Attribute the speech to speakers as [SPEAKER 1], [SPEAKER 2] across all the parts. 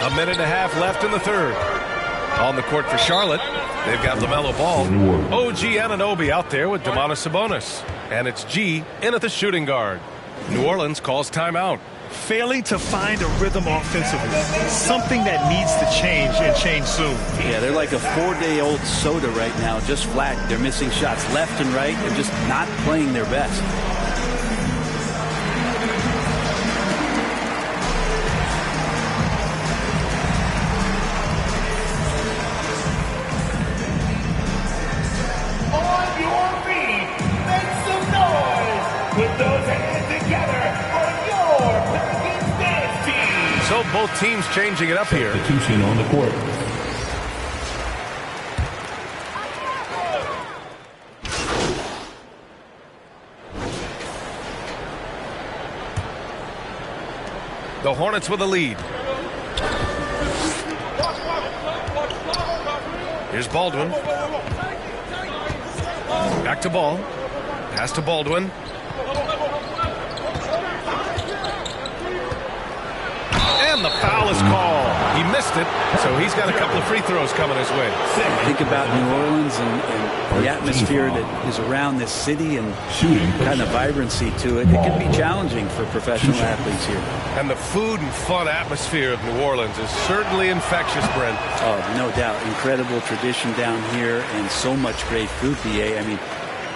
[SPEAKER 1] A minute and a half left in the third. On the court for Charlotte, they've got LaMelo Ball. OG Anunoby out there with Domantas Sabonis. And it's G in at the shooting guard. New Orleans calls timeout.
[SPEAKER 2] Failing to find a rhythm offensively. Something that needs to change and change soon.
[SPEAKER 3] Yeah, they're like a 4-day-old soda right now, just flat. They're missing shots left and right. They're just not playing their best.
[SPEAKER 1] So both teams changing it up here.
[SPEAKER 4] Substitution on the court.
[SPEAKER 1] The Hornets with a lead. Here's Baldwin. Back to Ball. Pass to Baldwin. And the foul is called. He missed it, so he's got a couple of free throws coming his way.
[SPEAKER 3] Think about New Orleans and the atmosphere that is around this city and kind of vibrancy to it. It can be challenging for professional athletes here.
[SPEAKER 1] And the food and fun atmosphere of New Orleans is certainly infectious, Brent.
[SPEAKER 3] Oh, no doubt. Incredible tradition down here and so much great food, BA. I mean,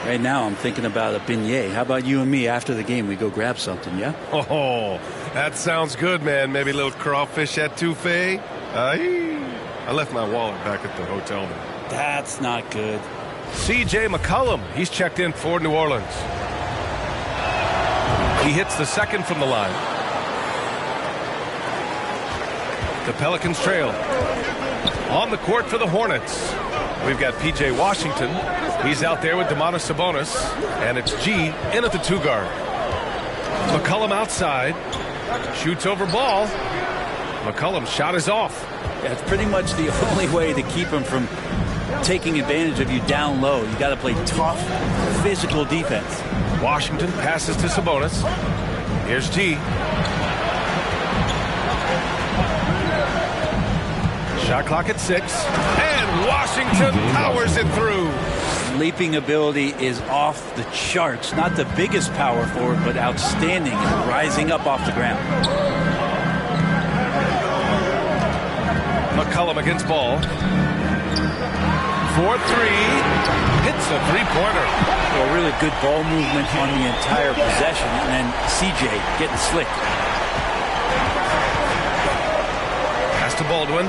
[SPEAKER 3] right now I'm thinking about a beignet. How about you and me after the game? We go grab something, yeah?
[SPEAKER 1] Oh, that sounds good, man. Maybe a little crawfish etouffee. I left my wallet back at the hotel.
[SPEAKER 3] That's not good.
[SPEAKER 1] C.J. McCollum, he's checked in for New Orleans. He hits the second from the line. The Pelicans trail. On the court for the Hornets, we've got P.J. Washington. He's out there with Domantas Sabonis, and it's G in at the two guard. McCollum outside, shoots over Ball. McCollum's shot is off.
[SPEAKER 3] Yeah, it's pretty much the only way to keep him from taking advantage of you down low. You got to play tough, physical defense.
[SPEAKER 1] Washington passes to Sabonis. Here's G. Shot clock at 6, and Washington powers it through.
[SPEAKER 3] Leaping ability is off the charts. Not the biggest power forward, but outstanding and rising up off the ground.
[SPEAKER 1] McCollum against Ball. 4-3. Hits a three-pointer.
[SPEAKER 3] A really good ball movement on the entire possession, and then CJ getting slick.
[SPEAKER 1] Pass to Baldwin.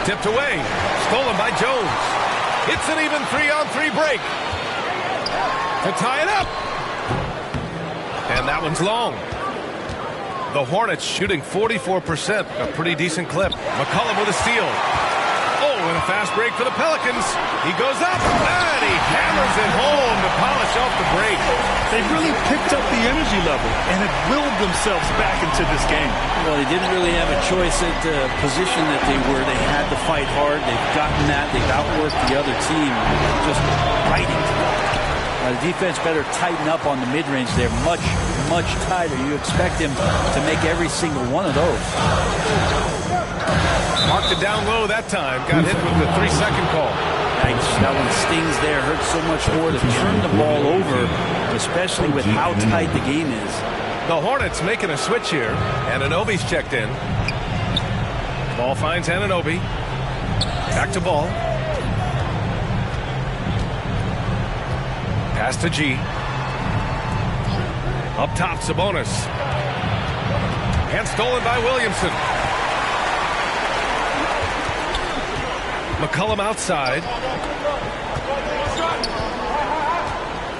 [SPEAKER 1] Tipped away. Stolen by Jones. It's an even 3-on-3 break. To tie it up. And that one's long. The Hornets shooting 44%. A pretty decent clip. McCollum with a steal. Oh, and a fast break for the Pelicans. He goes up, and he hammers it home to polish off the break.
[SPEAKER 2] They've really picked up the energy level and have willed themselves back into this game.
[SPEAKER 3] Well, they didn't really have a choice at the position that they were. They had to fight hard. They've gotten that. They've outworked the other team. Just fighting. The defense better tighten up on the mid-range. They're much, much tighter. You expect him to make every single one of those.
[SPEAKER 1] Marked it down low that time. Got hit with the 3-second call.
[SPEAKER 3] Yikes, that one stings there. Hurts so much more to turn the ball over, especially with how tight the game is.
[SPEAKER 1] The Hornets making a switch here. Anunoby's checked in. Ball finds Anunoby. Back to Ball. Pass to G. Up top, Sabonis. And stolen by Williamson. McCollum outside.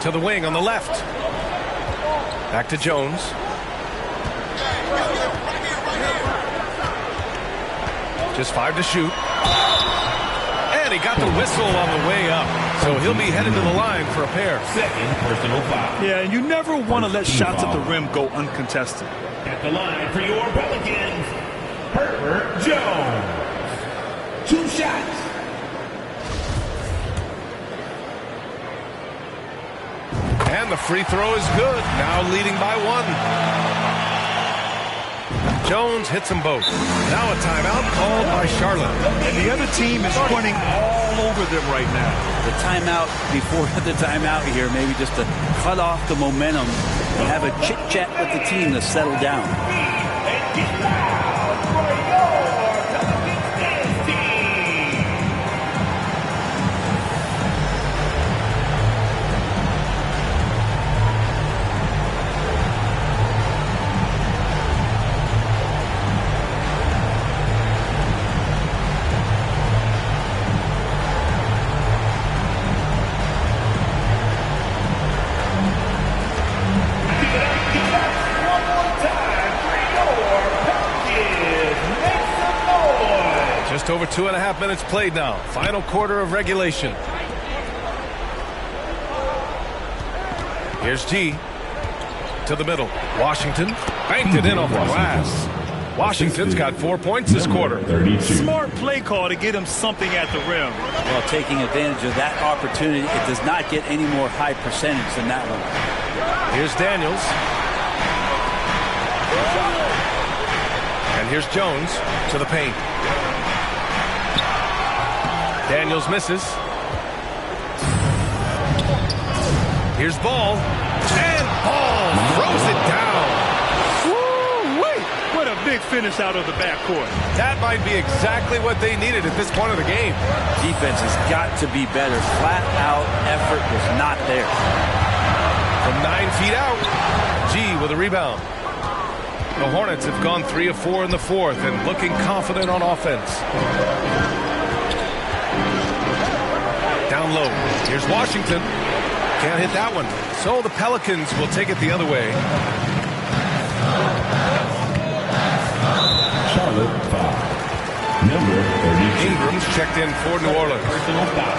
[SPEAKER 1] To the wing on the left. Back to Jones. Just 5 to shoot. And he got the whistle on the way up. So he'll be headed to the line for a pair.
[SPEAKER 4] Second personal foul.
[SPEAKER 2] Yeah, and you never want to let shots at the rim go uncontested.
[SPEAKER 4] At the line for your Pelicans, Herbert Jones. 2 shots.
[SPEAKER 1] And the free throw is good. Now leading by 1. Jones hits them both. Now a timeout called by Charlotte.
[SPEAKER 2] And the other team is running all over them right now.
[SPEAKER 3] The timeout before the timeout here, maybe just to cut off the momentum and have a chit-chat with the team to settle down.
[SPEAKER 1] Just over 2.5 minutes played now. Final quarter of regulation. Here's G to the middle. Washington banked it in off the glass. Washington's got 4 points this quarter.
[SPEAKER 2] Smart play call to get him something at the rim.
[SPEAKER 3] Well, taking advantage of that opportunity, it does not get any more high percentage than that one.
[SPEAKER 1] Here's Daniels. And here's Jones to the paint. Daniels misses. Here's Ball. And Ball throws it down.
[SPEAKER 2] Woo-wee! What a big finish out of the backcourt.
[SPEAKER 1] That might be exactly what they needed at this point of the game.
[SPEAKER 3] Defense has got to be better. Flat out effort was not there.
[SPEAKER 1] From 9 feet out, G with a rebound. The Hornets have gone 3 of 4 in the fourth and looking confident on offense. Down low. Here's Washington. Can't hit that one. So the Pelicans will take it the other way.
[SPEAKER 4] Charlotte foul. Number 32.
[SPEAKER 1] Ingram's checked in for New Orleans.
[SPEAKER 4] Personal foul.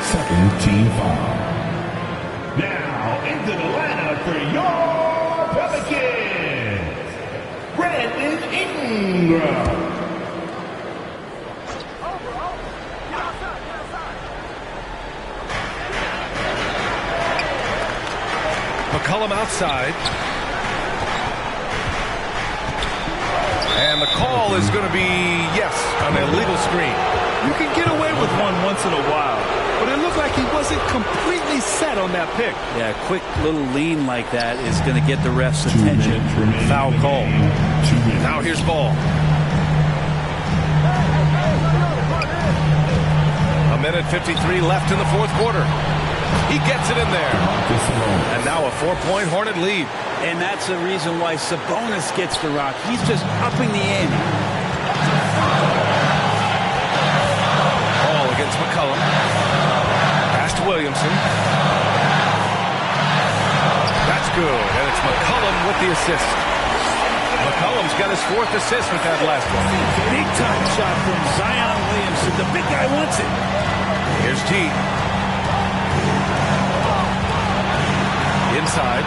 [SPEAKER 4] Second team foul. Now into the lineup for your Pelicans, Brandon Ingram.
[SPEAKER 1] McCollum outside. And the call is going to be, yes, an illegal screen.
[SPEAKER 2] You can get away with one once in a while, but it looked like he wasn't completely set on that pick.
[SPEAKER 3] Yeah, a quick little lean like that is going to get the ref's attention. Foul call.
[SPEAKER 1] Now here's Ball. A minute 53 left in the fourth quarter. He gets it in there. And now a 4-point Hornet lead.
[SPEAKER 3] And that's the reason why Sabonis gets the rock. He's just upping the ante.
[SPEAKER 1] Ball against McCollum. Pass to Williamson. That's good. And it's McCollum with the assist. McCollum's got his 4th assist with that last one.
[SPEAKER 3] Big time shot from Zion Williamson. The big guy wants it.
[SPEAKER 1] Here's G. Inside.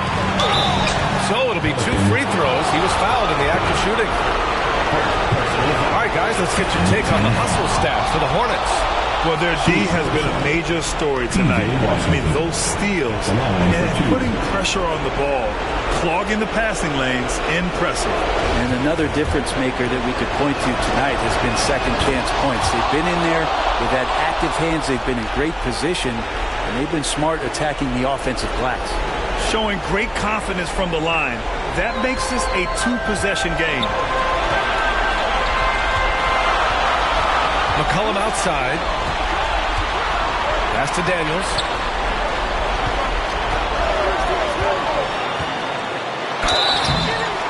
[SPEAKER 1] So it'll be 2 free throws. He was fouled in the act of shooting. All right, guys, let's get your take on the hustle stats for the Hornets.
[SPEAKER 2] Well, their D has been a major story tonight. I mean, those steals and putting pressure on the ball, clogging the passing lanes, impressive.
[SPEAKER 3] And another difference maker that we could point to tonight has been second chance points. They've been in there, they've had active hands, they've been in great position, and they've been smart attacking the offensive glass.
[SPEAKER 2] Showing great confidence from the line. That makes this a 2-possession game.
[SPEAKER 1] McCollum outside. Pass to Daniels.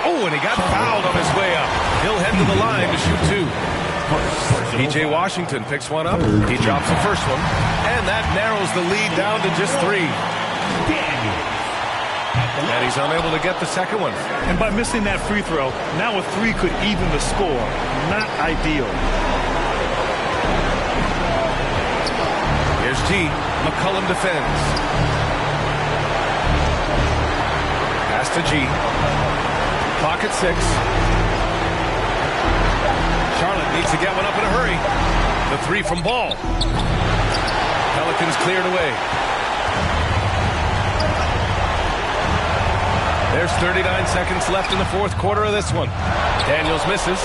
[SPEAKER 1] Oh, and he got fouled on his way up. He'll head to the line to shoot 2. P.J. Washington picks one up. He drops the first one. And that narrows the lead down to just 3. And he's unable to get the second one.
[SPEAKER 2] And by missing that free throw, now a 3 could even the score. Not ideal.
[SPEAKER 1] Here's G. McCollum defends. Pass to G. Clock at 6. Charlotte needs to get one up in a hurry. The 3 from Ball. Pelicans cleared away. There's 39 seconds left in the fourth quarter of this one. Daniels misses.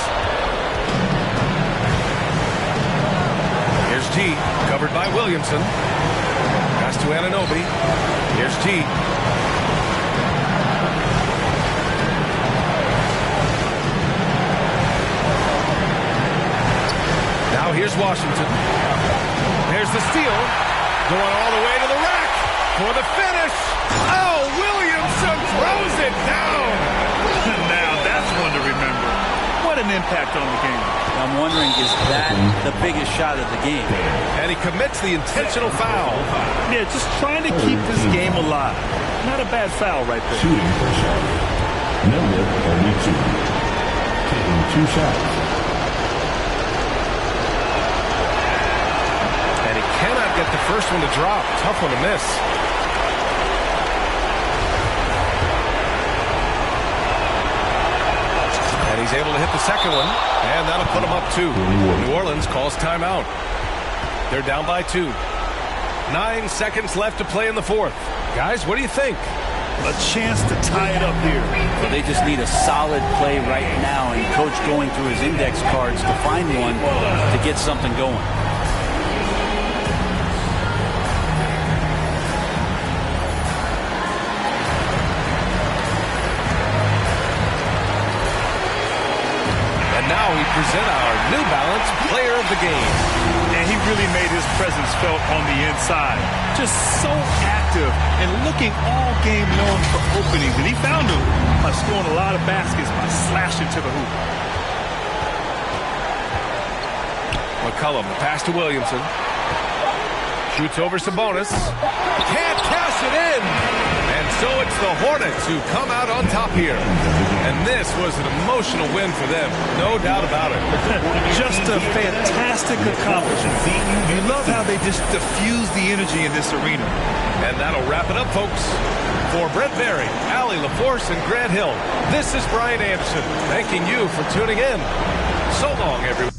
[SPEAKER 1] Here's G, covered by Williamson. Pass to Anunoby. Here's G. Now here's Washington. There's the steal. Going all the way to the rack for the finish. Oh, Williamson throws it down.
[SPEAKER 2] Now that's one to remember. What an impact on the game.
[SPEAKER 3] I'm wondering, is that the biggest shot of the game?
[SPEAKER 1] And he commits the intentional foul.
[SPEAKER 2] Yeah, just trying to keep this game alive. Not a bad foul right there.
[SPEAKER 5] Shooting for Charlotte. Number 32. Taking 2 shots.
[SPEAKER 1] And he cannot get the first one to drop. Tough one to miss. And he's able to hit the second one. And that'll put him up 2. New Orleans calls timeout. They're down by 2. 9 seconds left to play in the fourth. Guys, what do you think?
[SPEAKER 2] A chance to tie it up here.
[SPEAKER 3] So they just need a solid play right now, and Coach going through his index cards to find one to get something going.
[SPEAKER 1] And now we present our New Balance Player of the Game.
[SPEAKER 2] And he really made his presence felt on the inside. Just so active and looking all game long for openings. And he found them by scoring a lot of baskets by slashing to the hoop.
[SPEAKER 1] McCollum, pass to Williamson. Shoots over Sabonis. Can't cash it in. And so it's the Hornets who come out on top here. And this was an emotional win for them. No doubt about it.
[SPEAKER 2] Just a fantastic accomplishment. You love how they just diffuse the energy in this arena.
[SPEAKER 1] And that'll wrap it up, folks. For Brent Berry, Allie LaForce, and Grant Hill, this is Brian Anderson thanking you for tuning in. So long, everyone.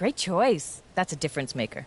[SPEAKER 6] Great choice. That's a difference maker.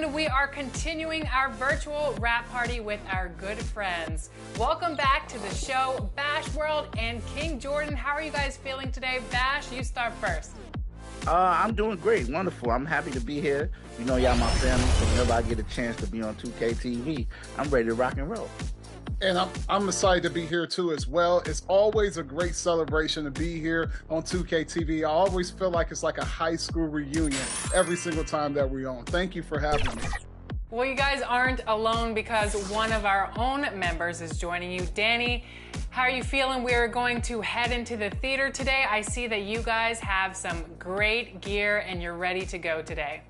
[SPEAKER 7] and we are continuing our virtual rap party with our good friends. Welcome back to the show, Bash World and King Jordan. How are you guys feeling today? Bash, you start first.
[SPEAKER 8] I'm doing great, wonderful. I'm happy to be here. You know, y'all my family, so whenever I get a chance to be on 2K TV, I'm ready to rock and roll.
[SPEAKER 9] And I'm excited to be here too as well. It's always a great celebration to be here on 2K TV. I always feel like it's like a high school reunion every single time that we're on. Thank you for having me.
[SPEAKER 7] Well, you guys aren't alone because one of our own members is joining you. Danny, how are you feeling? We're going to head into the theater today. I see that you guys have some great gear and you're ready to go today.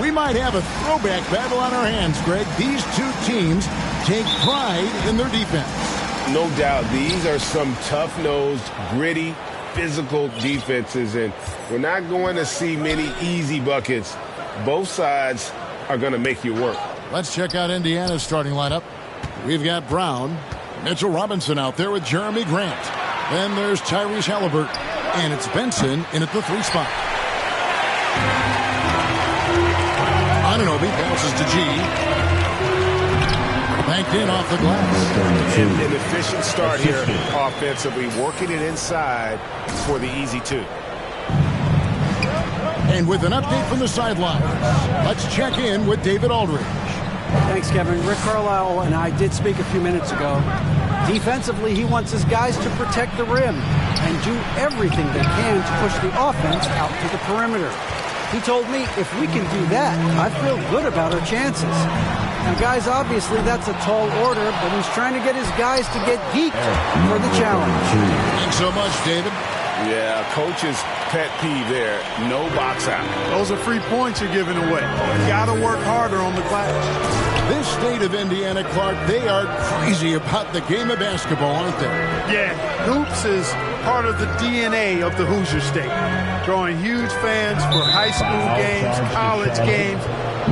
[SPEAKER 10] We might have a throwback battle on our hands, Greg. These two teams take pride in their defense.
[SPEAKER 1] No doubt. These are some tough-nosed, gritty, physical defenses, and we're not going to see many easy buckets. Both sides are going to make you work.
[SPEAKER 10] Let's check out Indiana's starting lineup. We've got Brown, Mitchell Robinson out there with Jeremy Grant. Then there's Tyrese Halliburton, and it's Benson in at the 3 spot. Anunoby passes to G. Banked in off the glass.
[SPEAKER 1] An efficient start here offensively, working it inside for the easy 2.
[SPEAKER 10] And with an update from the sidelines, let's check in with David Aldridge.
[SPEAKER 11] Thanks, Kevin. Rick Carlisle and I did speak a few minutes ago. Defensively, he wants his guys to protect the rim and do everything they can to push the offense out to the perimeter. He told me if we can do that, I feel good about our chances. Now, guys, obviously that's a tall order, but he's trying to get his guys to get geeked for the challenge.
[SPEAKER 10] Thanks so much, David.
[SPEAKER 1] Yeah, coach's pet peeve there. No box out.
[SPEAKER 9] Those are free points you're giving away. You got to work harder on the glass.
[SPEAKER 10] This state of Indiana, Clark, they are crazy about the game of basketball, aren't they?
[SPEAKER 9] Yeah, hoops is part of the DNA of the Hoosier State. Drawing huge fans for high school games, college games.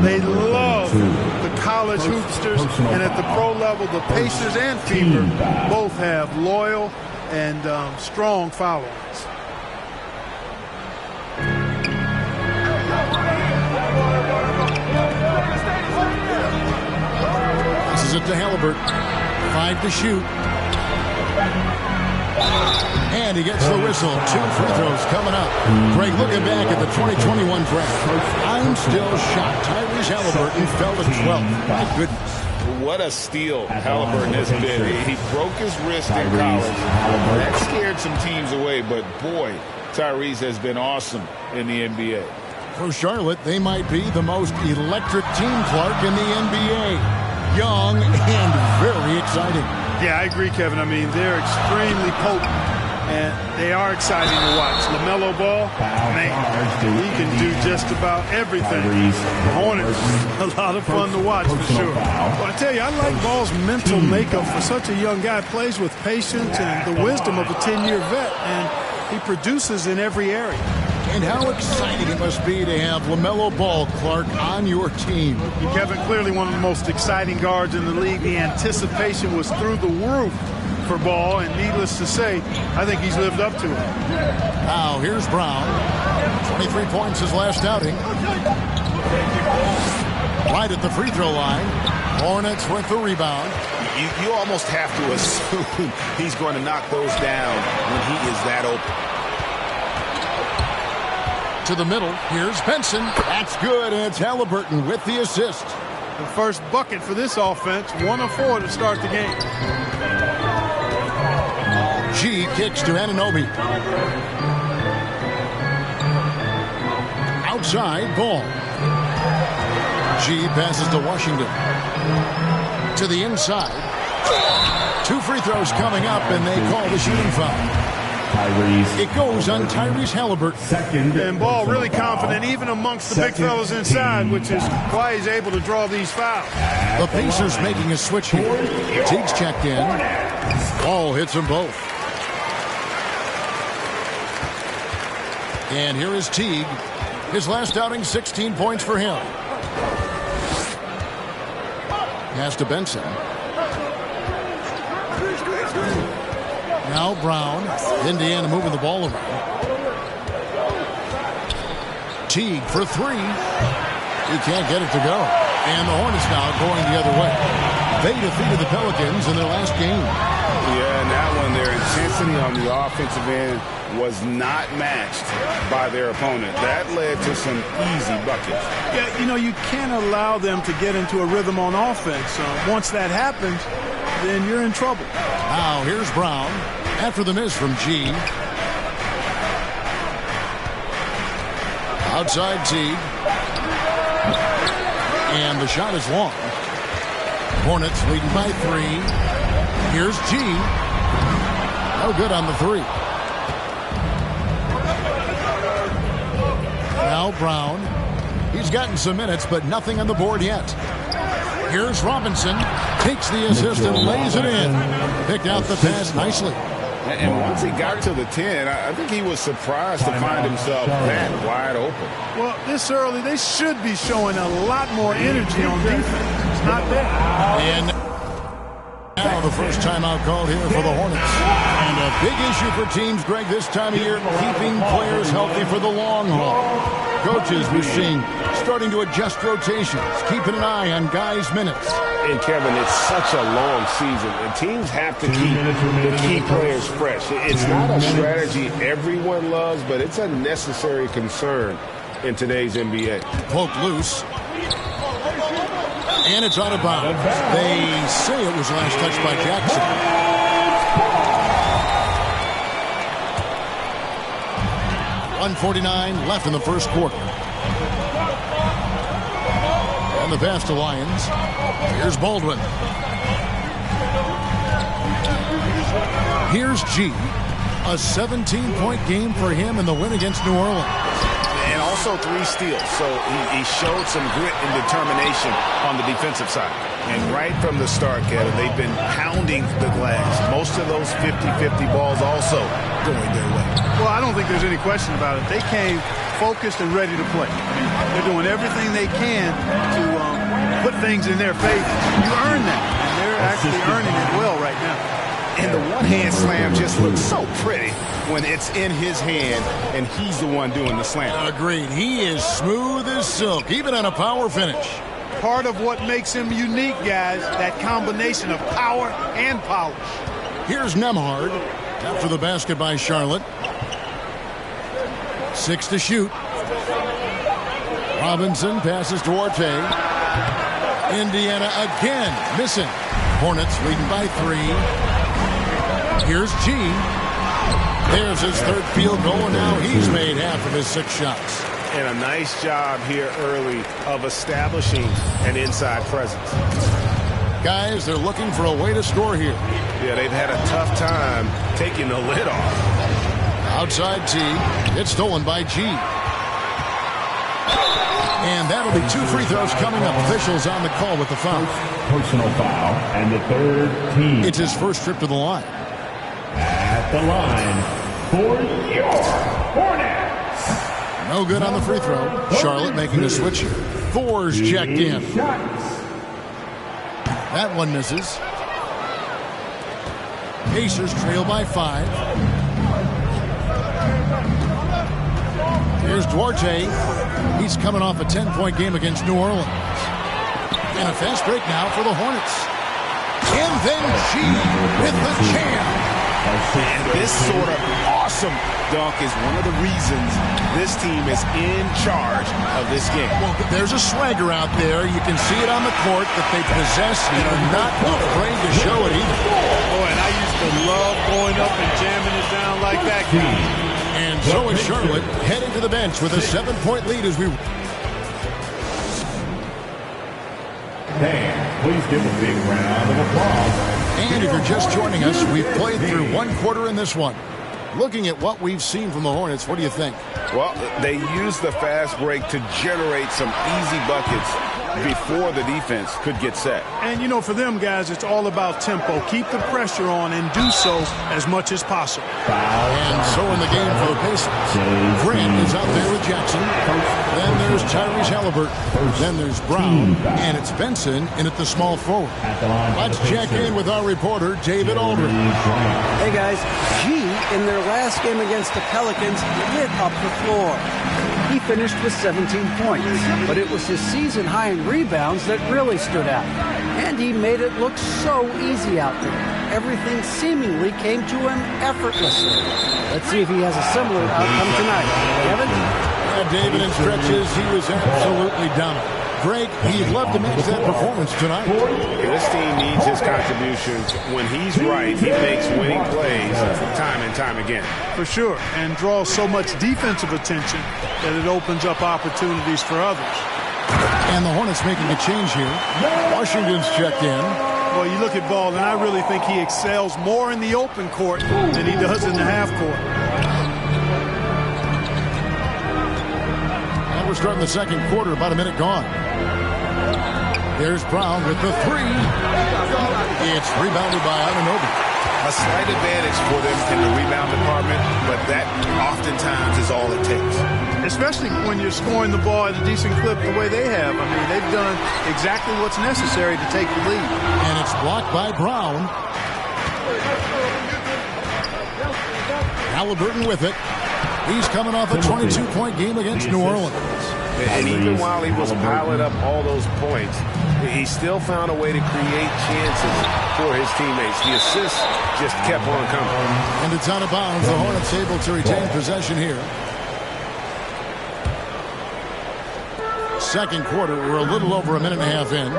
[SPEAKER 9] They love the college hoopsters, and at the pro level, the Pacers and Fever both have loyal and strong followings.
[SPEAKER 10] This is it to Halliburton. 5 to shoot. And he gets the whistle. 2 free throws coming up. Greg, looking back at the 2021 draft, I'm still shocked. Tyrese Halliburton fell to 12. My goodness.
[SPEAKER 12] What a steal Halliburton has been. He broke his wrist in college. That scared some teams away, but boy, Tyrese has been awesome in the NBA.
[SPEAKER 10] For Charlotte, they might be the most electric team, Clark, in the NBA. Young and very exciting.
[SPEAKER 9] Yeah, I agree, Kevin. I mean, they're extremely potent, and they are exciting to watch. LaMelo Ball, man, he can do just about everything. The Hornets, a lot of fun to watch for sure. Well, I tell you, I like Ball's mental makeup for such a young guy. Plays with patience and the wisdom of a 10-year vet, and he produces in every area.
[SPEAKER 10] And how exciting it must be to have LaMelo Ball, Clark, on your team.
[SPEAKER 9] Kevin, clearly one of the most exciting guards in the league. The anticipation was through the roof for Ball, and needless to say, I think he's lived up to it.
[SPEAKER 10] Now, here's Brown. 23 points his last outing. Right at the free throw line. Hornets with the rebound.
[SPEAKER 12] You almost have to assume he's going to knock those down when he is that open.
[SPEAKER 10] To the middle, here's Benson. That's good, and it's Halliburton with the assist.
[SPEAKER 9] The first bucket for this offense, 1 of 4 to start the game.
[SPEAKER 10] G kicks to Anunoby. Outside, Ball. G passes to Washington. To the inside. 2 free throws coming up, and they call the shooting foul. It goes on Tyrese Halliburton.
[SPEAKER 9] And Ball really confident even amongst the big fellas inside, which is why he's able to draw these fouls.
[SPEAKER 10] The Pacers making a switch here. Teague's checked in. Ball hits them both. And here is Teague. His last outing, 16 points for him. Pass to Benson. Now Brown. Indiana moving the ball around. Teague for 3. He can't get it to go. And the Hornets now going the other way. They defeated the Pelicans in their last game.
[SPEAKER 12] Yeah, and that one, their intensity on the offensive end was not matched by their opponent. That led to some easy buckets.
[SPEAKER 9] Yeah, you know, you can't allow them to get into a rhythm on offense. Once that happens, then you're in trouble.
[SPEAKER 10] Now here's Brown. After the miss from G. Outside Teague. And the shot is long. Hornets leading by 3. Here's G. No good on the 3. Now Brown. He's gotten some minutes, but nothing on the board yet. Here's Robinson. Takes the assist and lays it in. Picked out the pass nicely.
[SPEAKER 12] And once he got to the 10, I think he was surprised to find himself that wide open.
[SPEAKER 9] Well, this early, they should be showing a lot more energy on defense. It's not there.
[SPEAKER 10] And now the first timeout called here for the Hornets. And a big issue for teams, Greg, this time of year, keeping players healthy for the long haul. Coaches, we're seeing, starting to adjust rotations, keeping an eye on guys' minutes.
[SPEAKER 12] And, Kevin, it's such a long season. And teams have to keep the key players fresh. It's not a strategy everyone loves, but it's a necessary concern in today's NBA.
[SPEAKER 10] Poked loose. And it's out of bounds. They say it was last touched by Jackson. .149 left in the first quarter. And the pass to Lyons. Here's Baldwin. Here's G. A 17-point game for him in the win against New Orleans.
[SPEAKER 12] And also 3 steals. So he showed some grit and determination on the defensive side. And right from the start, Kevin, they've been pounding the glass. Most of those 50-50 balls also going their way.
[SPEAKER 9] Well, I don't think there's any question about it. They came focused and ready to play. They're doing everything they can to put things in their favor. You earn that, and they're actually earning it well right now.
[SPEAKER 12] And the one-hand slam just looks so pretty when it's in his hand and he's the one doing the slam.
[SPEAKER 10] Agreed. He is smooth as silk, even on a power finish.
[SPEAKER 9] Part of what makes him unique, guys, that combination of power and polish.
[SPEAKER 10] Here's Nembhard. After the basket by Charlotte. 6 to shoot. Robinson passes Duarte. Indiana again missing. Hornets leading by 3. Here's G. There's his third field goal, and now he's made half of his 6 shots.
[SPEAKER 12] And a nice job here early of establishing an inside presence.
[SPEAKER 10] Guys, they're looking for a way to score here.
[SPEAKER 12] Yeah, they've had a tough time taking the lid off.
[SPEAKER 10] Outside T. It's stolen by G. And that'll be 2 free throws coming up. Officials on the call with the foul.
[SPEAKER 5] Personal foul, and the third team.
[SPEAKER 10] It's his first trip to the line.
[SPEAKER 5] At the line for your Hornets.
[SPEAKER 10] No good on the free throw. Charlotte making the switch here. Thor's checked in. That one misses. Pacers trail by 5. Here's Duarte. He's coming off a 10-point game against New Orleans. And a fast break now for the Hornets. And then G with the jam.
[SPEAKER 12] And this sort of awesome dunk is one of the reasons this team is in charge of this game.
[SPEAKER 10] Well, there's a swagger out there. You can see it on the court that they possess and are not afraid to show it either.
[SPEAKER 9] Oh, and I used to love going up and jamming it down like that.
[SPEAKER 10] And so is Charlotte heading to the bench with a 7-point lead as we...
[SPEAKER 5] Please give a big round of applause.
[SPEAKER 10] And if you're just joining us, we've played through 1 quarter in this one. Looking at what we've seen from the Hornets, what do you think?
[SPEAKER 12] Well, they used the fast break to generate some easy buckets before the defense could get set.
[SPEAKER 9] And, you know, for them guys, it's all about tempo. Keep the pressure on and do so as much as possible.
[SPEAKER 10] And so in the game for the Pacers, Grant is out there with Jackson. Then there's Tyrese Halliburton. Then there's Brown. And it's Benson in at the small forward. Let's check in with our reporter, David Aldridge.
[SPEAKER 11] Hey, guys. G, in their last game against the Pelicans, lit up the floor. He finished with 17 points, but it was his season high in rebounds that really stood out. And he made it look so easy out there. Everything seemingly came to him effortlessly. Let's see if he has a similar outcome tonight. Kevin?
[SPEAKER 10] Yeah, David, in stretches, he was absolutely dominant. Greg, he'd love to match that performance tonight.
[SPEAKER 12] This team needs his contributions. When he's right, he makes winning plays time and time again.
[SPEAKER 9] For sure, and draws so much defensive attention that it opens up opportunities for others.
[SPEAKER 10] And the Hornets making a change here. Washington's checked in.
[SPEAKER 9] Well, you look at Ball, and I really think he excels more in the open court than he does in the half court.
[SPEAKER 10] And we're starting the second quarter, about a minute gone. There's Brown with the 3. It's rebounded by Anunoby.
[SPEAKER 12] A slight advantage for them in the rebound department, but that oftentimes is all it takes.
[SPEAKER 9] Especially when you're scoring the ball at a decent clip the way they have. I mean, they've done exactly what's necessary to take the lead.
[SPEAKER 10] And it's blocked by Brown. Halliburton with it. He's coming off a 22-point game against New Orleans.
[SPEAKER 12] And even while he was piling up all those points, he still found a way to create chances for his teammates. The assists just kept on coming.
[SPEAKER 10] And it's out of bounds. The Hornets able to retain possession here. Second quarter, we're a little over a minute and a half in.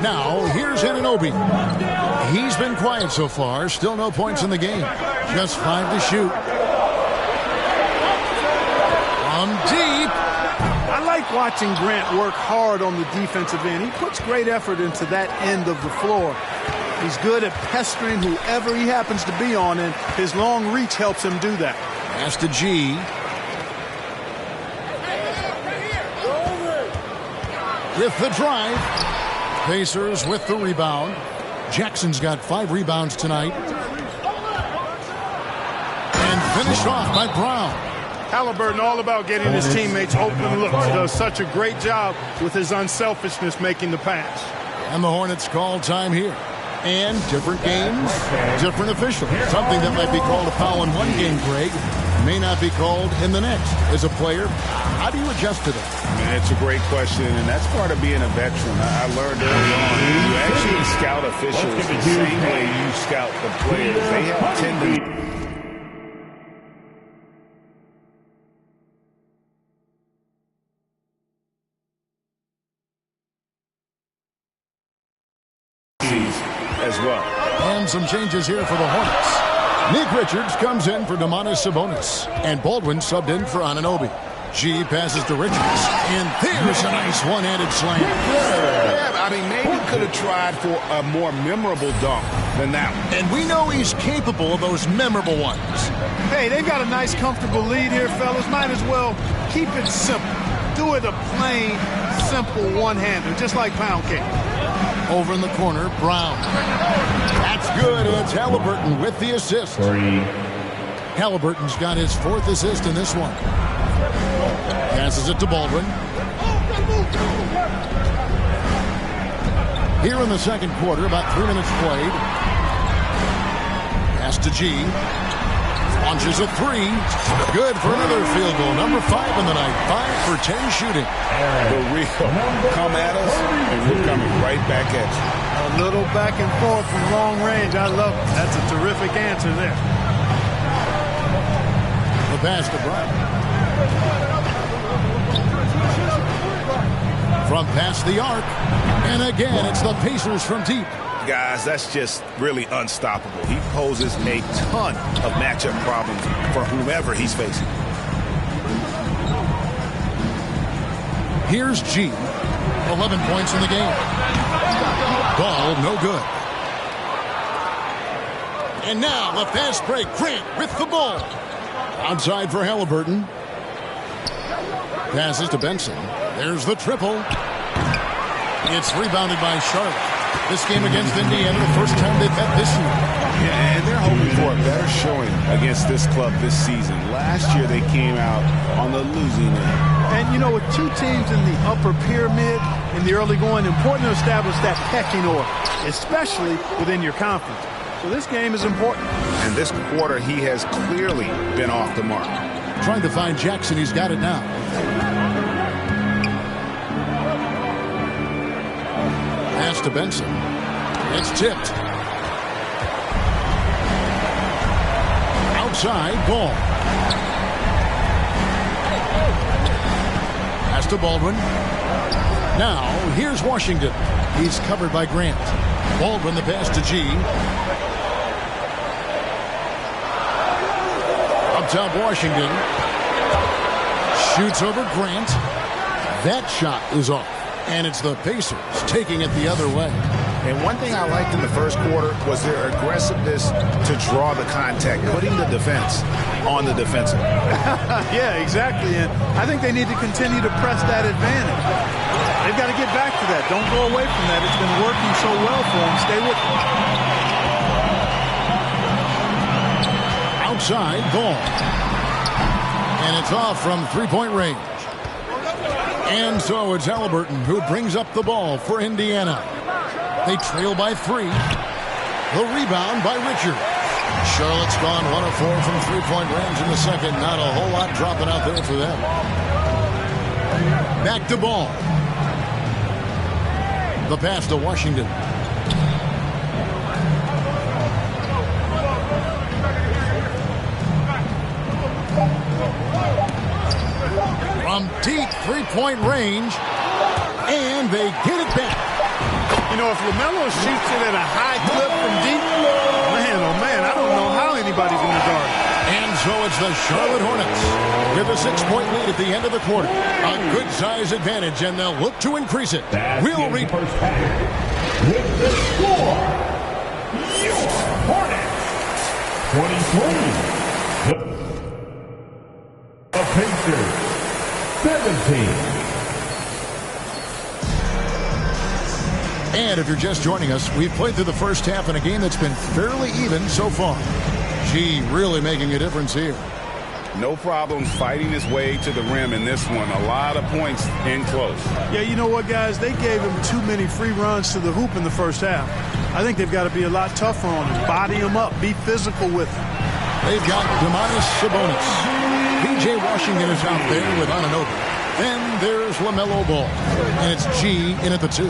[SPEAKER 10] Now, here's Anunoby. He's been quiet so far. Still no points in the game. Just 5 to shoot. From deep.
[SPEAKER 9] I like watching Grant work hard on the defensive end. He puts great effort into that end of the floor. He's good at pestering whoever he happens to be on, and his long reach helps him do that.
[SPEAKER 10] Pass to G. With the drive. Pacers with the rebound. Jackson's got 5 rebounds tonight. And finished off by Brown.
[SPEAKER 9] Halliburton all about getting his teammates open looks. Does such a great job with his unselfishness making the pass.
[SPEAKER 10] And the Hornets call time here. And different games, different officials. Something that might be called a foul in one game, Greg, may not be called in the next. As a player, how do you adjust to that?
[SPEAKER 12] Man, it's a great question, and that's part of being a veteran. I learned early on, you actually scout officials the same way you scout the players. They have tendencies. As well.
[SPEAKER 10] And some changes here for the Hornets. Nick Richards comes in for Domantas Sabonis, and Baldwin subbed in for Anunoby. G passes to Richards, and there's a nice one-handed slam.
[SPEAKER 12] Yeah, I mean, maybe could have tried for a more memorable dunk than that one.
[SPEAKER 10] And we know he's capable of those memorable ones.
[SPEAKER 9] Hey, they've got a nice, comfortable lead here, fellas. Might as well keep it simple. Do it a plain, simple one-hander, just like pound cake.
[SPEAKER 10] Over in the corner, Brown. That's good, and it's Halliburton with the assist. Halliburton's got his 4th assist in this one. Passes it to Baldwin. Here in the second quarter, about 3 minutes played. Pass to G. Launches a 3. Good for another field goal. Number 5 in the night. 5 for 10 shooting.
[SPEAKER 12] The real come at us, and we're coming right back at you.
[SPEAKER 9] A little back and forth from long range. I love it. That's a terrific answer there.
[SPEAKER 10] The pass to Brown. From past the arc. And again, it's the Pacers from deep.
[SPEAKER 12] Guys, that's just really unstoppable. He poses a ton of matchup problems for whomever he's facing.
[SPEAKER 10] Here's G. 11 points in the game. Ball no good. And now the fast break. Grant with the ball. Outside for Halliburton. Passes to Benson. There's the triple. It's rebounded by Charlotte. This game against Indiana, the first time they've met this year.
[SPEAKER 12] Yeah, and they're hoping for a better showing against this club this season. Last year they came out on the losing end.
[SPEAKER 9] And, you know, with 2 teams in the upper pyramid in the early going, important to establish that pecking order, especially within your conference. So this game is important.
[SPEAKER 12] And this quarter, he has clearly been off the mark.
[SPEAKER 10] Trying to find Jackson. He's got it now. Pass to Benson. It's tipped. Outside, ball. Pass to Baldwin. Now, here's Washington. He's covered by Grant. Baldwin, the pass to G. Up top, Washington. Shoots over Grant. That shot is off. And it's the Pacers taking it the other way.
[SPEAKER 12] And one thing I liked in the first quarter was their aggressiveness to draw the contact, putting the defense on the defensive.
[SPEAKER 9] Yeah, exactly. And I think they need to continue to press that advantage. They've got to get back to that. Don't go away from that. It's been working so well for them. Stay with it.
[SPEAKER 10] Outside, ball. And it's off from three-point range. And so it's Halliburton who brings up the ball for Indiana. They trail by 3. The rebound by Richard. Charlotte's gone 1 of 4 from three-point range in the second. Not a whole lot dropping out there for them. Back to ball. The pass to Washington. From deep three-point range, and they get it back.
[SPEAKER 9] You know, if LaMelo shoots it at a high clip from deep, man, oh man, I don't know how anybody's going to guard it.
[SPEAKER 10] And so it's the Charlotte Hornets with a 6-point lead at the end of the quarter. A good size advantage, and they'll look to increase it. We'll read
[SPEAKER 4] first half with the score. Your Hornets 23. The Pacers 17.
[SPEAKER 10] And if you're just joining us, we've played through the first half in a game that's been fairly even so far. G really making a difference here.
[SPEAKER 12] No problem fighting his way to the rim in this one. A lot of points in close.
[SPEAKER 9] Yeah, you know what, guys? They gave him too many free runs to the hoop in the first half. I think they've got to be a lot tougher on him. Body him up. Be physical with him.
[SPEAKER 10] They've got Domantas Sabonis. P.J. Washington is out there with Anunoby. Then there's LaMelo Ball. And it's G in at the 2.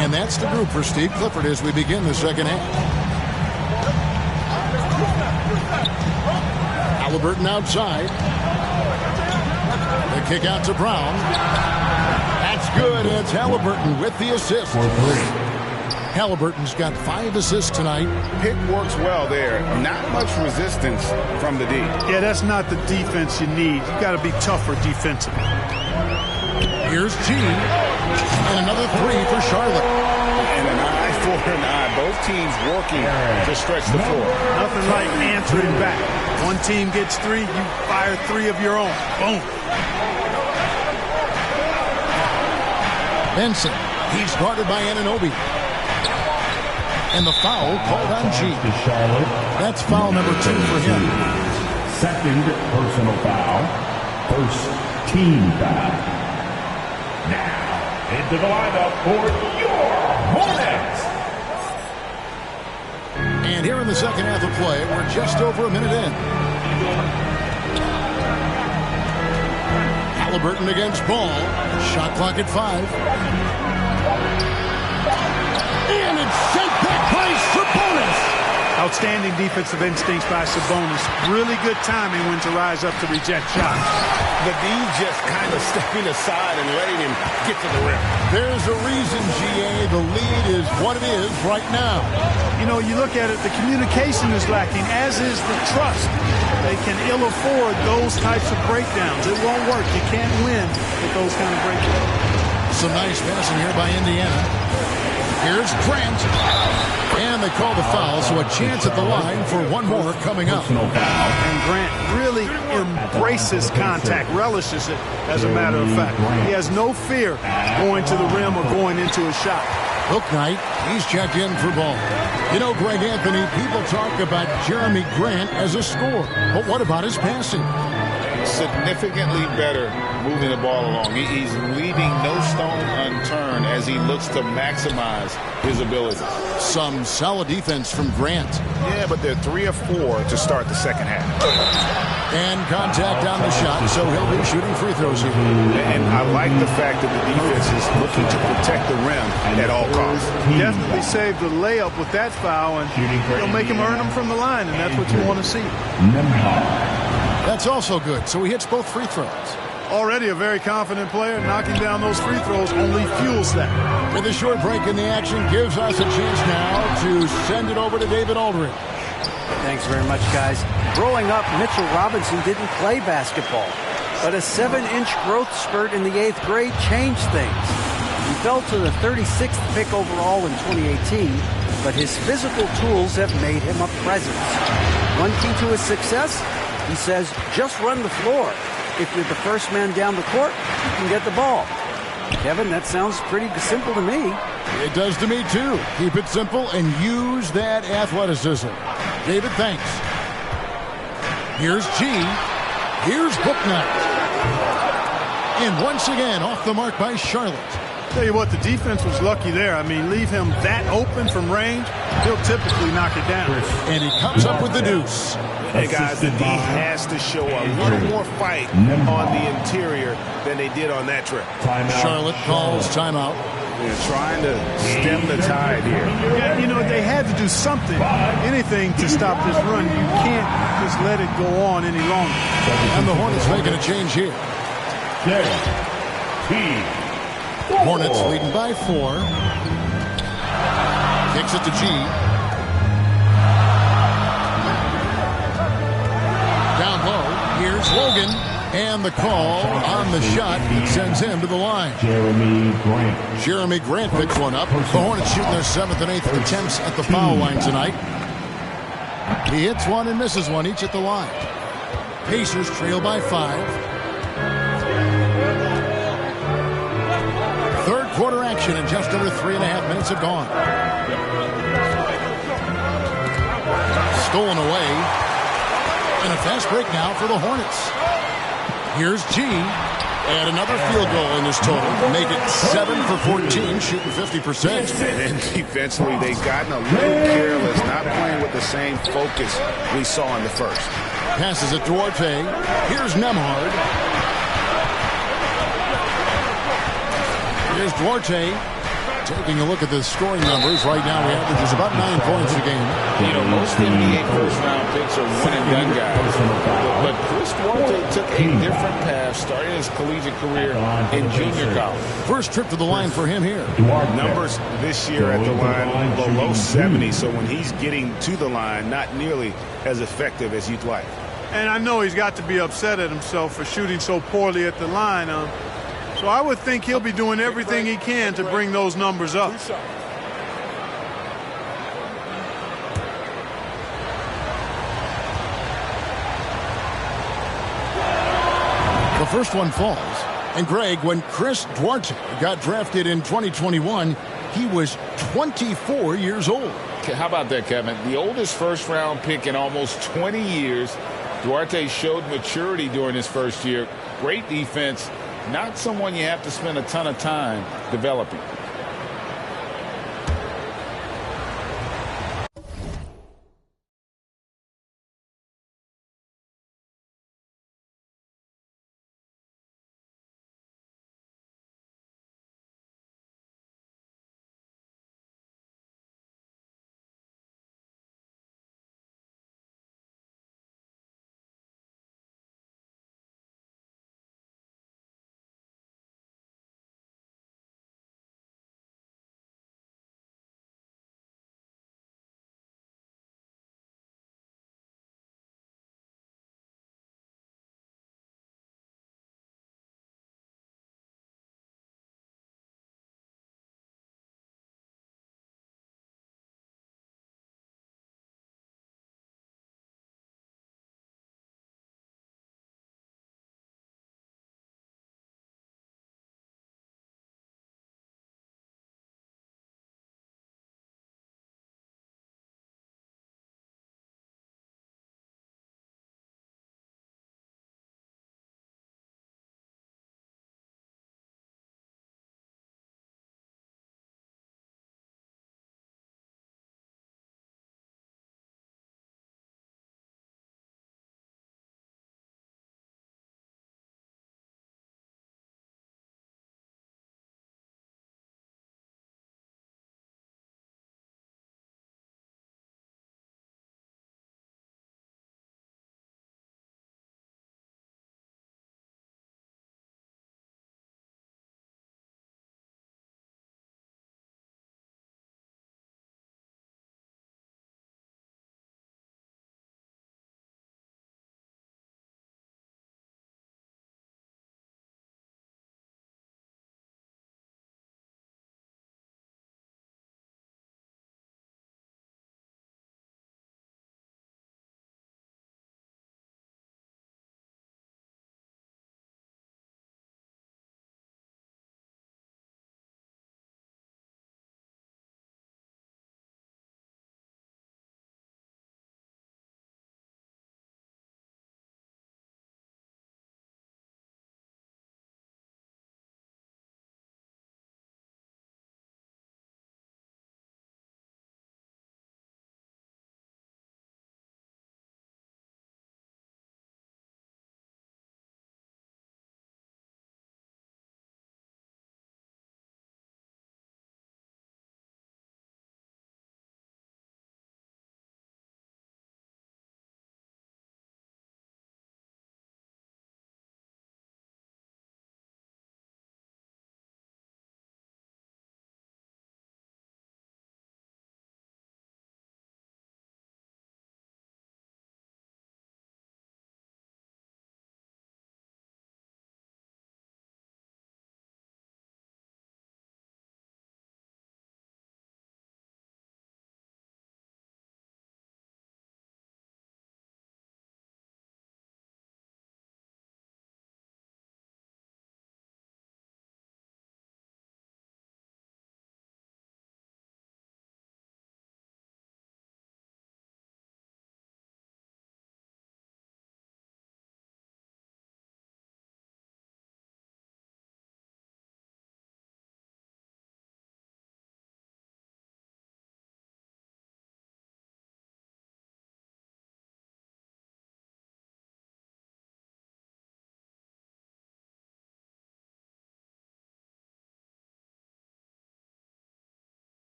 [SPEAKER 10] And that's the group for Steve Clifford as we begin the second half. Halliburton outside. The kick out to Brown. That's good. It's Halliburton with the assist. Halliburton's got 5 assists tonight.
[SPEAKER 12] Pick works well there. Not much resistance from the D.
[SPEAKER 9] Yeah, that's not the defense you need. You got to be tougher defensively.
[SPEAKER 10] Here's G. And another 3 for Charlotte.
[SPEAKER 12] And an eye for an eye. Both teams working to stretch the floor.
[SPEAKER 9] Nothing like answering back. One team gets 3, you fire 3 of your own. Boom.
[SPEAKER 10] Benson. He's guarded by Anunoby. And the foul called on G. That's foul number 2 for him.
[SPEAKER 5] Second personal foul. First team foul. Now, into the lineup for your Hornets.
[SPEAKER 10] And here in the second half of play, we're just over a minute in. Halliburton against Ball. Shot clock at 5. And it's sent back by Sabonis.
[SPEAKER 9] Outstanding defensive instincts by Sabonis. Really good timing when to rise up to reject shots.
[SPEAKER 12] The D just kind of stepping aside and letting him get to the rim.
[SPEAKER 10] There's a reason, GA, the lead is what it is right now.
[SPEAKER 9] You know, you look at it, the communication is lacking, as is the trust. They can ill afford those types of breakdowns. It won't work. You can't win with those kind of breakdowns.
[SPEAKER 10] Some nice passing here by Indiana. Here's Grant. And they call the foul, so a chance at the line for one more coming up.
[SPEAKER 9] And Grant really embraces contact, relishes it, as a matter of fact. He has no fear going to the rim or going into a shot.
[SPEAKER 10] Hook night, he's checked in for Ball. You know, Greg Anthony, people talk about Jeremy Grant as a scorer, but what about his passing?
[SPEAKER 12] Significantly better moving the ball along. He's leaving no stone unturned as he looks to maximize his abilities.
[SPEAKER 10] Some solid defense from Grant.
[SPEAKER 12] Yeah, but they're 3 of 4 to start the second half.
[SPEAKER 10] And contact on the shot, so he'll be shooting free throws here.
[SPEAKER 12] And I like the fact that the defense is looking to protect the rim at all costs.
[SPEAKER 9] Definitely saved the layup with that foul, and he'll make him earn them from the line, and that's what you want to see.
[SPEAKER 10] That's also good, so he hits both free throws.
[SPEAKER 9] Already a very confident player, knocking down those free throws only fuels that.
[SPEAKER 10] With a short break in the action, gives us a chance now to send it over to David Aldridge.
[SPEAKER 11] Thanks very much, guys. Growing up, Mitchell Robinson didn't play basketball, but a 7-inch growth spurt in the 8th grade changed things. He fell to the 36th pick overall in 2018, but his physical tools have made him a presence. One key to his success, he says, just run the floor. If you're the first man down the court, you can get the ball. Kevin, that sounds pretty simple to me.
[SPEAKER 10] It does to me, too. Keep it simple and use that athleticism. David, thanks. Here's G. Here's Booknight. And once again, off the mark by Charlotte.
[SPEAKER 9] Tell you what, the defense was lucky there. I mean, leave him that open from range, he'll typically knock it down.
[SPEAKER 10] And he comes up with the deuce.
[SPEAKER 12] Hey, guys, the D has to show a little more fight on the interior than they did on that trip.
[SPEAKER 10] Charlotte calls timeout.
[SPEAKER 12] They're trying to stem the tide here.
[SPEAKER 9] Yeah, you know, they had to do something, anything to stop this run. You can't just let it go on any longer.
[SPEAKER 10] And the Hornets making a change here. Hornets leading by 4. Kicks it to G. Down low, here's Logan, and the call on the shot that sends him to the line. Jeremy Grant picks one up. The Hornets shooting their 7th and 8th attempts at the foul line tonight. He hits one and misses one, each at the line. Pacers trail by 5. Third quarter action, and just over 3.5 minutes have gone. Stolen away. And a fast break now for the Hornets. Here's G. And another field goal in this total. Make it 7 for 14, shooting 50%.
[SPEAKER 12] And defensively, they've gotten a little careless, not playing with the same focus we saw in the first.
[SPEAKER 10] Passes it Duarte. Here's Nemhard. Here's Duarte. Taking a look at the scoring numbers. Right now, he averages about 9 points a game.
[SPEAKER 12] You know, most NBA first-round picks are one-and-done guys. But Chris Duarte took a different path, starting his collegiate career in junior college.
[SPEAKER 10] First trip to the line for him here.
[SPEAKER 12] Numbers this year at the line below 70, so when he's getting to the line, not nearly as effective as you'd like.
[SPEAKER 9] And I know he's got to be upset at himself for shooting so poorly at the line. So I would think he'll be doing everything he can to bring those numbers up.
[SPEAKER 10] The first one falls. And Greg, when Chris Duarte got drafted in 2021, he was 24 years old.
[SPEAKER 12] How about that, Kevin? The oldest first-round pick in almost 20 years. Duarte showed maturity during his first year. Great defense. Not someone you have to spend a ton of time developing.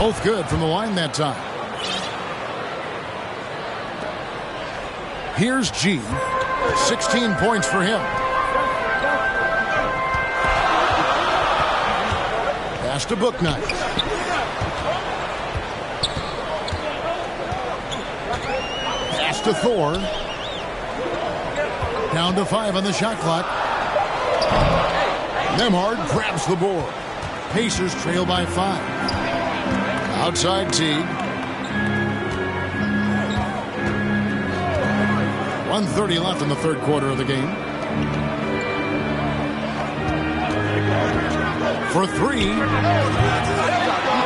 [SPEAKER 10] Both good from the line that time. Here's G. 16 points for him. Pass to Booknight. Pass to Thor. Down to 5 on the shot clock. Nemhard grabs the board. Pacers trail by 5. Outside Teague. 1:30 left in the third quarter of the game. For 3.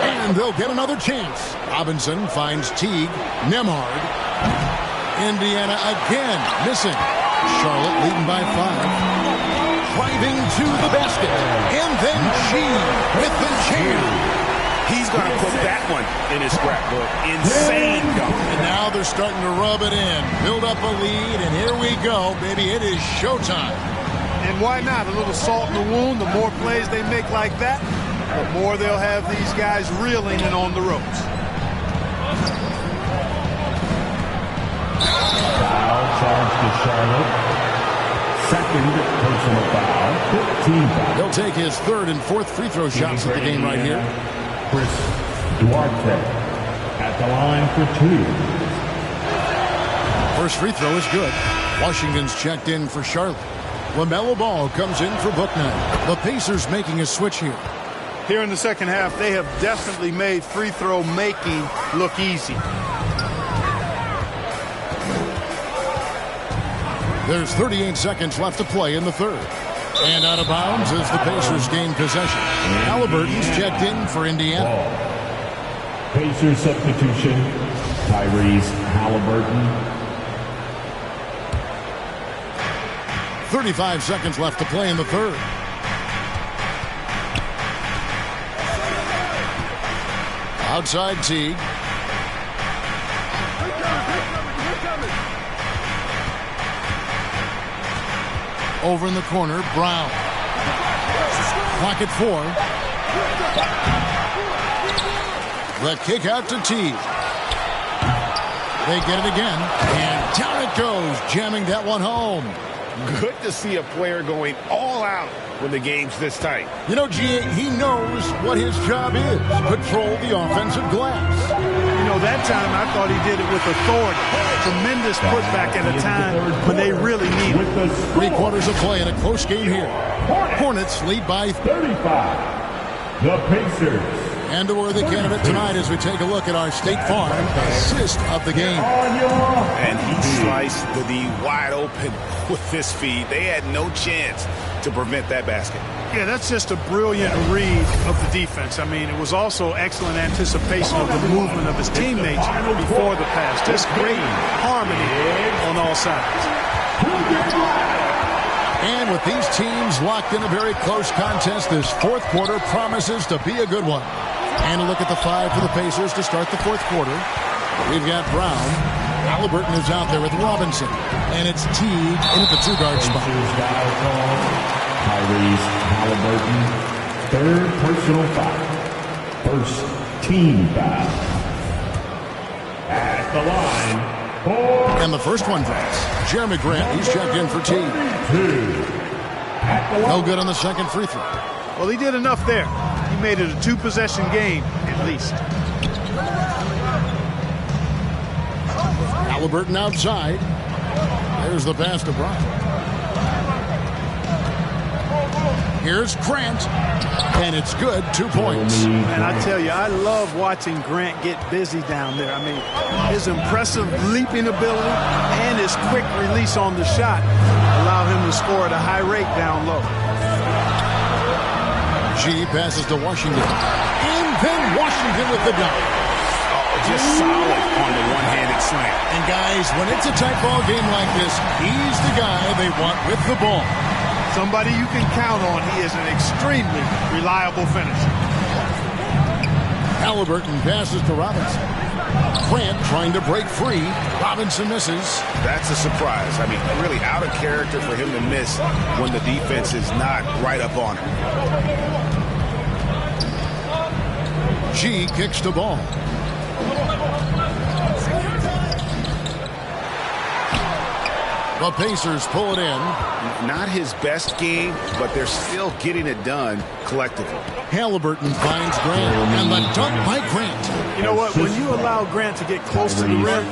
[SPEAKER 10] And they'll get another chance. Robinson finds Teague. Nemhard. Indiana again missing. Charlotte leading by 5. Driving to the basket. And then G with the jam.
[SPEAKER 12] He's going to put that one in his scrapbook. Insane dunk.
[SPEAKER 10] And now they're starting to rub it in. Build up a lead, and here we go, baby. It is showtime.
[SPEAKER 9] And why not? A little salt in the wound. The more plays they make like that, the more they'll have these guys reeling and on the ropes.
[SPEAKER 5] Foul charge to Charlotte. Second personal foul. 15 foul.
[SPEAKER 10] He'll take his third and fourth free throw shots of the game right here.
[SPEAKER 5] Chris Duarte at the line for 2.
[SPEAKER 10] First free throw is good. Washington's checked in for Charlotte. LaMelo Ball comes in for Booknight. The Pacers making a switch here.
[SPEAKER 9] Here in the second half, they have definitely made free throw making look easy.
[SPEAKER 10] There's 38 seconds left to play in the third. And out of bounds as the Pacers gain possession. Halliburton's checked in for Indiana.
[SPEAKER 5] Pacers substitution. Tyrese Halliburton.
[SPEAKER 10] 35 seconds left to play in the third. Outside Teague. Over in the corner, Brown. Clock at 4. The kick out to Teague. They get it again, and down it goes, jamming that one home.
[SPEAKER 12] Good to see a player going all out when the game's this tight.
[SPEAKER 10] You know, G.A., he knows what his job is. Patrol the offensive glass.
[SPEAKER 9] You know, that time I thought he did it with authority. Tremendous putback at a time when they really need it.
[SPEAKER 10] 3 quarters of play in a close game here. Hornets lead by
[SPEAKER 5] 35. The Pacers.
[SPEAKER 10] And a worthy candidate tonight as we take a look at our State Farm assist of the game.
[SPEAKER 12] And he sliced the D wide open with this feed. They had no chance to prevent that basket.
[SPEAKER 9] Yeah, that's just a brilliant read of the defense. I mean, it was also excellent anticipation of the movement of his teammates before the pass. Just great harmony on all sides.
[SPEAKER 10] And with these teams locked in a very close contest, this fourth quarter promises to be a good one. And a look at the 5 for the Pacers to start the fourth quarter. We've got Brown. Halliburton is out there with Robinson. And it's Teague in at the 2-guard spot.
[SPEAKER 5] Tyrese Halliburton, third personal foul. First team foul. At the line.
[SPEAKER 10] And the first one drops. Jeremy Grant, he's checked in for Teague. No good on the second free throw.
[SPEAKER 9] Well, he did enough there. He made it a 2-possession game, at least.
[SPEAKER 10] Halliburton outside. There's the pass to Brown. Here's Grant. And it's good, 2 points.
[SPEAKER 9] And I tell you, I love watching Grant get busy down there. I mean, his impressive leaping ability and his quick release on the shot allow him to score at a high rate down low.
[SPEAKER 10] G passes to Washington. And then Washington with the dunk.
[SPEAKER 12] Just solid on the one-handed slam.
[SPEAKER 10] And guys, when it's a tight ball game like this, he's the guy they want with the ball.
[SPEAKER 9] Somebody you can count on. He is an extremely reliable finisher.
[SPEAKER 10] Halliburton passes to Robinson. Grant trying to break free. Robinson misses.
[SPEAKER 12] That's a surprise. I mean, really out of character for him to miss when the defense is not right up on him.
[SPEAKER 10] G kicks the ball. The Pacers pull it in.
[SPEAKER 12] Not his best game, but they're still getting it done collectively.
[SPEAKER 10] Halliburton finds Grant, and the dunk by Grant.
[SPEAKER 9] You know what? When you allow Grant to get close to the rim,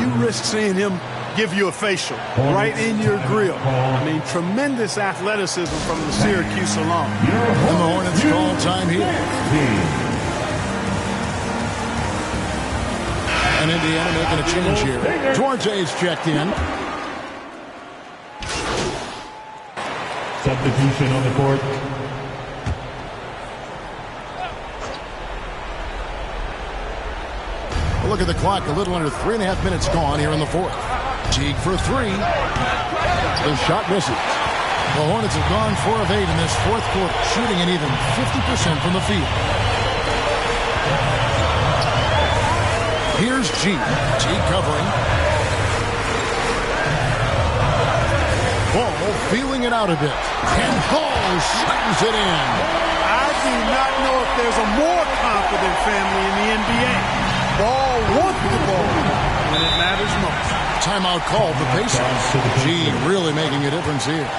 [SPEAKER 9] you risk seeing him give you a facial right in your grill. I mean, tremendous athleticism from the Syracuse alum.
[SPEAKER 10] And the Hornets call time here. And Indiana making a change here. Duarte's checked in.
[SPEAKER 5] Substitution on the court.
[SPEAKER 10] Look at the clock. A little under 3.5 minutes gone here in the fourth. Teague for three. The shot misses. The Hornets have gone 4 of 8 in this fourth quarter, shooting an even 50% from the field. Here's G. Teague covering. Ball feeling it out a bit. And Hall slams it in.
[SPEAKER 9] I do not know if there's a more confident family in the NBA. Ball wants the ball when it matters most.
[SPEAKER 10] Timeout called the Pacers. G really making a difference here.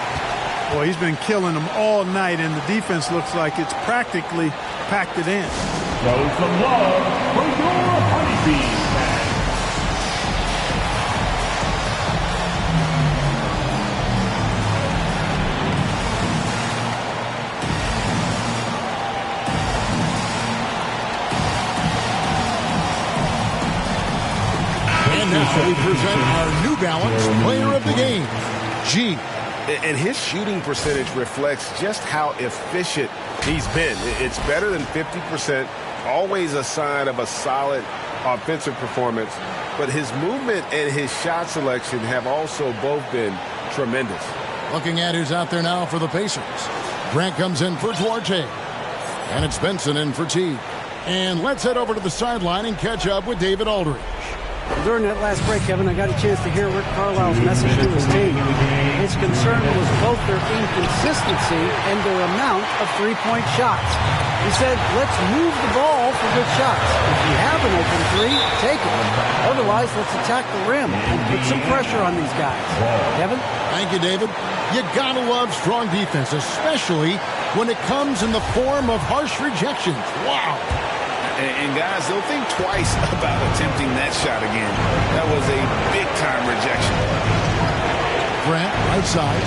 [SPEAKER 9] Boy, he's been killing them all night, and the defense looks like it's practically packed it in.
[SPEAKER 5] Show some love for your honeybees.
[SPEAKER 10] And now we present our New Balance Player of the Game, G.
[SPEAKER 12] And his shooting percentage reflects just how efficient he's been. It's better than 50%, always a sign of a solid offensive performance. But his movement and his shot selection have also both been tremendous.
[SPEAKER 10] Looking at who's out there now for the Pacers. Grant comes in for Duarte. And it's Benson in for T. And let's head over to the sideline and catch up with David Aldridge.
[SPEAKER 11] During that last break, Kevin, I got a chance to hear Rick Carlisle's message to his team. His concern was both their inconsistency and their amount of three-point shots. He said, let's move the ball for good shots. If you have an open three, take it. Otherwise, let's attack the rim and put some pressure on these guys. Kevin?
[SPEAKER 10] Thank you, David. You gotta love strong defense, especially when it comes in the form of harsh rejections. Wow.
[SPEAKER 12] And guys, don't think twice about attempting that shot again. That was a big-time rejection.
[SPEAKER 10] Grant, right side.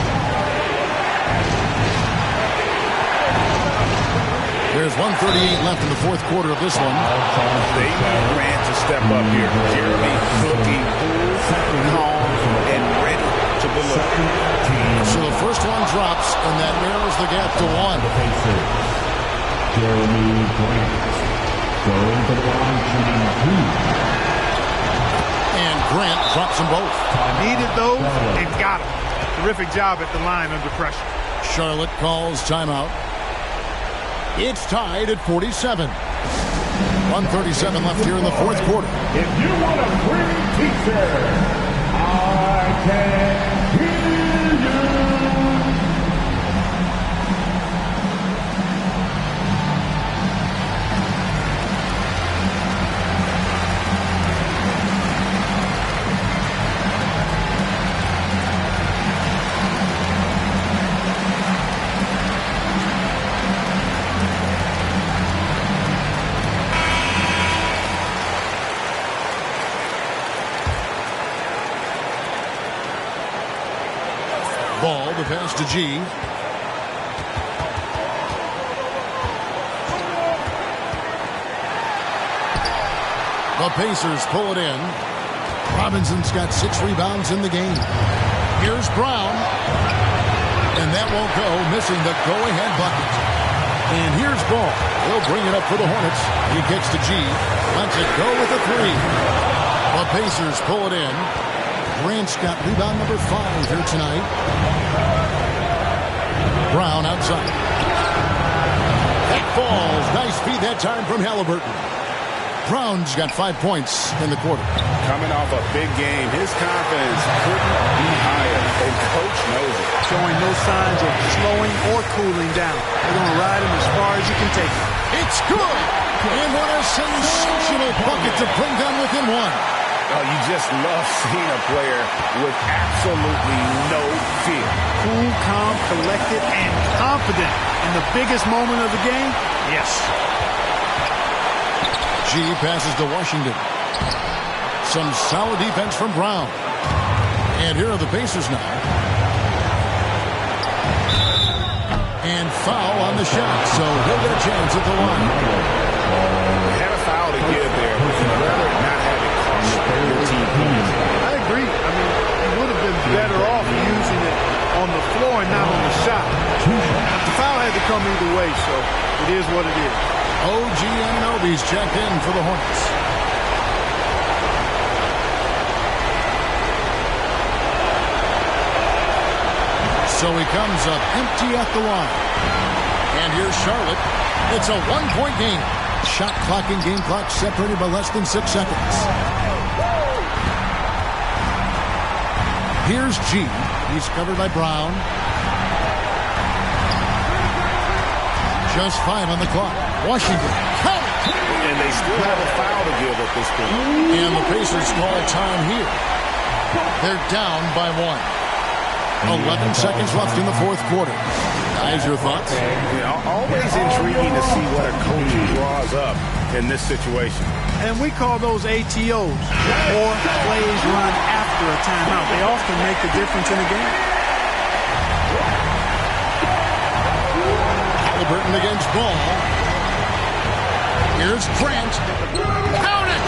[SPEAKER 10] There's 1:38 left in the fourth quarter of this one.
[SPEAKER 12] They need Grant to step up here. Jeremy looking cool, calm, and ready to deliver.
[SPEAKER 10] So the first one drops, and that narrows the gap to 1.
[SPEAKER 5] Jeremy Grant. Going to the line, shooting 2.
[SPEAKER 10] And Grant drops them both.
[SPEAKER 9] Needed those and got them. Terrific job at the line under pressure.
[SPEAKER 10] Charlotte calls timeout. It's tied at 47. 1:37 left here in the fourth quarter.
[SPEAKER 5] If you want a free t-shirt, I can hear you.
[SPEAKER 10] Ball, the pass to G. The Pacers pull it in. Robinson's got 6 rebounds in the game. Here's Brown. And that won't go, missing the go-ahead bucket. And here's Ball. He'll bring it up for the Hornets. He kicks to G. Lets it go with a 3. The Pacers pull it in. Grant's got rebound number 5 here tonight. Brown outside. That falls. Nice feed that time from Halliburton. Brown's got 5 points in the quarter.
[SPEAKER 12] Coming off a big game, his confidence couldn't be higher, and Coach knows it.
[SPEAKER 9] Showing no signs of slowing or cooling down. They're going to ride him as far as you can take him.
[SPEAKER 10] It's good. And what a sensational bucket to bring down within one.
[SPEAKER 12] Oh, you just love seeing a player with absolutely no fear.
[SPEAKER 9] Cool, calm, collected, and confident in the biggest moment of the game. Yes.
[SPEAKER 10] G passes to Washington. Some solid defense from Brown. And here are the Pacers now. And foul on the shot, so he'll get a chance at the line.
[SPEAKER 12] Had a foul to give there, but you'd rather not have it cost your team points.
[SPEAKER 9] I agree. I mean, he would have been better off using it on the floor and not on the shot. The foul had to come either way, so it is what it is.
[SPEAKER 10] OG Anunoby's checked in for the Hornets. So he comes up empty at the line. And here's Charlotte. It's a one-point game. Shot clock and game clock separated by less than 6 seconds. Here's G. He's covered by Brown. Just 5 on the clock. Washington. Count it!
[SPEAKER 12] And they still have a foul to give at this point.
[SPEAKER 10] And the Pacers call time here. They're down by 1. 11 seconds left in the fourth quarter. Guys, your thoughts?
[SPEAKER 12] Yeah, always intriguing to see what a coach draws up in this situation.
[SPEAKER 9] And we call those ATOs, or plays run after a timeout. They often make the difference in a game.
[SPEAKER 10] Halliburton against Ball. Here's Grant. Count it!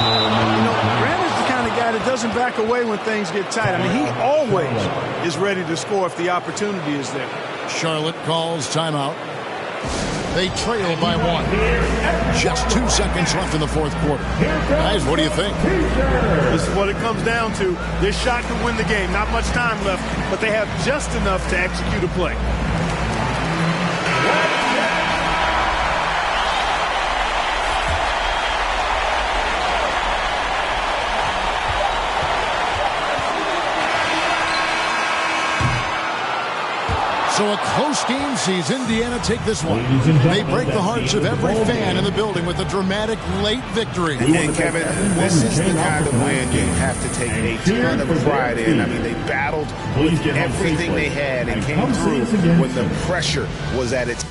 [SPEAKER 9] You know, Grant is the kind of guy that doesn't back away when things get tight. I mean, he always is ready to score if the opportunity is there.
[SPEAKER 10] Charlotte calls timeout. They trail by 1. Just 2 seconds left in the fourth quarter. Guys, what do you think?
[SPEAKER 9] This is what it comes down to. This shot can win the game. Not much time left, but they have just enough to execute a play.
[SPEAKER 10] So a close game sees Indiana take this one. They break the hearts of every fan in the building with a dramatic late victory.
[SPEAKER 12] And Kevin, this is the kind of win you have to take a ton of pride in. I mean, they battled with everything they had and came through when the pressure was at its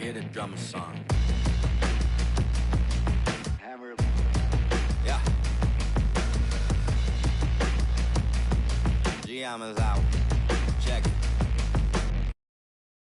[SPEAKER 13] Get a drum song.
[SPEAKER 14] Hammer.
[SPEAKER 13] Yeah. GM is out.